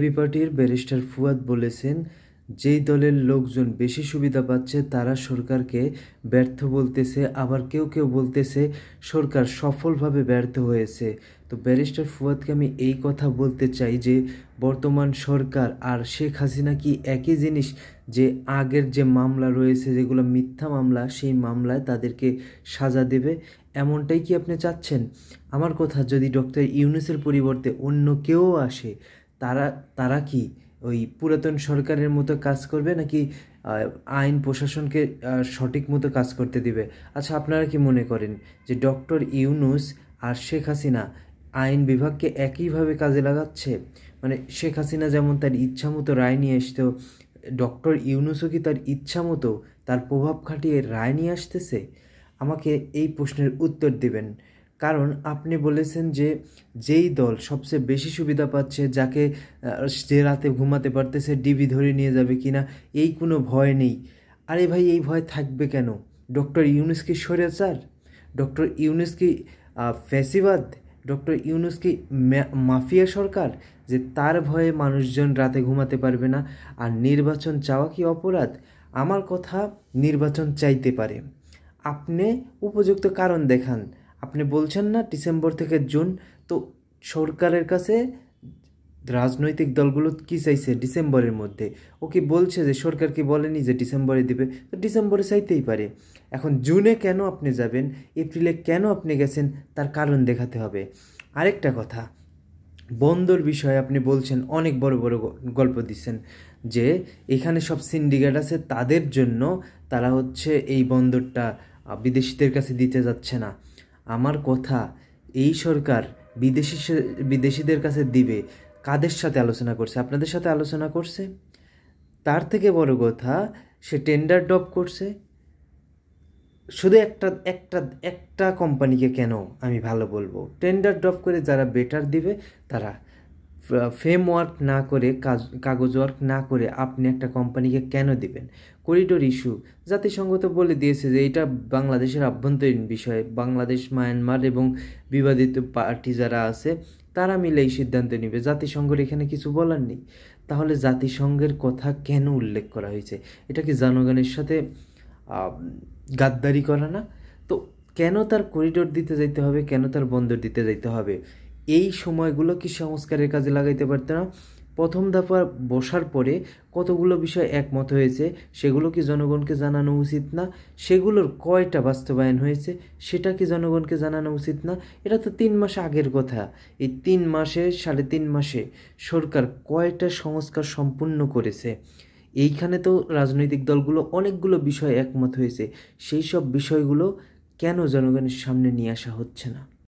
AB পার্টির barrister Fuad বলেছেন, যেই দলের লোকজন বেশি সুবিধা পাচ্ছে তারা সরকারকে ব্যর্থ বলতেছে, আবার কেউ কেউ বলতেছে সরকার সফলভাবে ব্যর্থ হয়েছে। তো ব্যারিস্টার ফুয়াদকে আমি এই কথা বলতে চাই যে বর্তমান সরকার আর শেখ হাসিনা কি একই জিনিস? যে আগের যে মামলা রয়েছে যেগুলো মিথ্যা মামলা, সেই মামলায় তাদেরকে সাজা দেবে, এমনটাই কি আপনি চাচ্ছেন? আমার কথা, যদি ডক্টর ইউনূসের পরিবর্তে অন্য কেউ আসে, তারা তারা কি ওই পুরাতন সরকারের মতো কাজ করবে, নাকি আইন প্রশাসনকে সঠিক মতো কাজ করতে দিবে? আচ্ছা, আপনারা কি মনে করেন যে ডক্টর ইউনূস আর শেখ হাসিনা আইন বিভাগকে একইভাবে কাজে লাগাচ্ছে? মানে শেখ হাসিনা যেমন তার ইচ্ছা মতো রায় নিয়ে আসতো, ডক্টর ইউনূসও কি তার ইচ্ছা মতো তার প্রভাব খাটিয়ে রায় নিয়ে আসতেছে? আমাকে এই প্রশ্নের উত্তর দিবেন। কারণ আপনি বলেছেন যে যেই দল সবচেয়ে বেশি সুবিধা পাচ্ছে, যাকে যে রাতে ঘুমাতে পারতেছে ডিবি ধরে নিয়ে যাবে কিনা এই কোনো ভয় নেই। আরে ভাই, এই ভয় থাকবে কেন? ডক্টর ইউনূস কি স্বৈরাচার? ডক্টর ইউনূস কি ফ্যাসিবাদ? ডক্টর ইউনূস কি মাফিয়া সরকার যে তার ভয়ে মানুষজন রাতে ঘুমাতে পারবে না? আর নির্বাচন চাওয়া কি অপরাধ? আমার কথা, নির্বাচন চাইতে পারে, আপনি উপযুক্ত কারণ দেখান। আপনি বলছেন না ডিসেম্বর থেকে জুন, তো সরকারের কাছে রাজনৈতিক দলগুলো কি চাইছে ডিসেম্বরের মধ্যে? ও কি বলছে যে সরকার কি বলেনি যে ডিসেম্বরে দিবে? তো ডিসেম্বরে চাইতেই পারে। এখন জুনে কেন আপনি যাবেন, এপ্রিলে কেন আপনি গেছেন, তার কারণ দেখাতে হবে। আরেকটা কথা, বন্দর বিষয়ে আপনি বলছেন, অনেক বড় বড় গল্প দিচ্ছেন যে এখানে সব সিন্ডিকেট আছে, তাদের জন্য তারা হচ্ছে এই বন্দরটা বিদেশিদের কাছে দিতে যাচ্ছে না। আমার কথা, এই সরকার বিদেশিদের কাছে দিবে কাদের সাথে আলোচনা করছে? আপনাদের সাথে আলোচনা করছে? তার থেকে বড় কথা, সে টেন্ডার ড্রপ করছে শুধু একটা একটা একটা কোম্পানিকে। কেন আমি ভালো বলবো? টেন্ডার ড্রপ করে যারা বেটার দিবে তারা, ফ্রেমওয়ার্ক না করে, কাগজ ওয়ার্ক না করে আপনি একটা কোম্পানিকে কেন দিবেন? করিডোর ইস্যু, জাতিসংঘ তো বলে দিয়েছে যে এটা বাংলাদেশের আভ্যন্তরীণ বিষয়। বাংলাদেশ, মায়ানমার এবং বিবাদিত পার্টি যারা আছে তারা মিলে এই সিদ্ধান্ত নেবে, জাতিসংঘের এখানে কিছু বলার নেই। তাহলে জাতিসংঘের কথা কেন উল্লেখ করা হয়েছে? এটা কি জনগণের সাথে গাদ্দারি করা না? তো কেন তার করিডোর দিতে যাইতে হবে, কেন তার বন্দর দিতে যাইতে হবে? এই সময়গুলো কি সংস্কারের কাজে লাগাইতে পারত না? প্রথম দফা বসার পরে কতগুলো বিষয় একমত হয়েছে, সেগুলো কি জনগণকে জানানো উচিত না? সেগুলোর কয়টা বাস্তবায়ন হয়েছে সেটা কি জনগণকে জানানো উচিত না? এটা তো 3 মাস আগের কথা। এই 3 মাসে, 3.5 মাসে সরকার কয়টা সংস্কার সম্পূর্ণ করেছে? এইখানে তো রাজনৈতিক দলগুলো অনেকগুলো বিষয় একমত হয়েছে, সেই সব বিষয়গুলো কেন জনগণের সামনে নিয়ে আসা হচ্ছে না?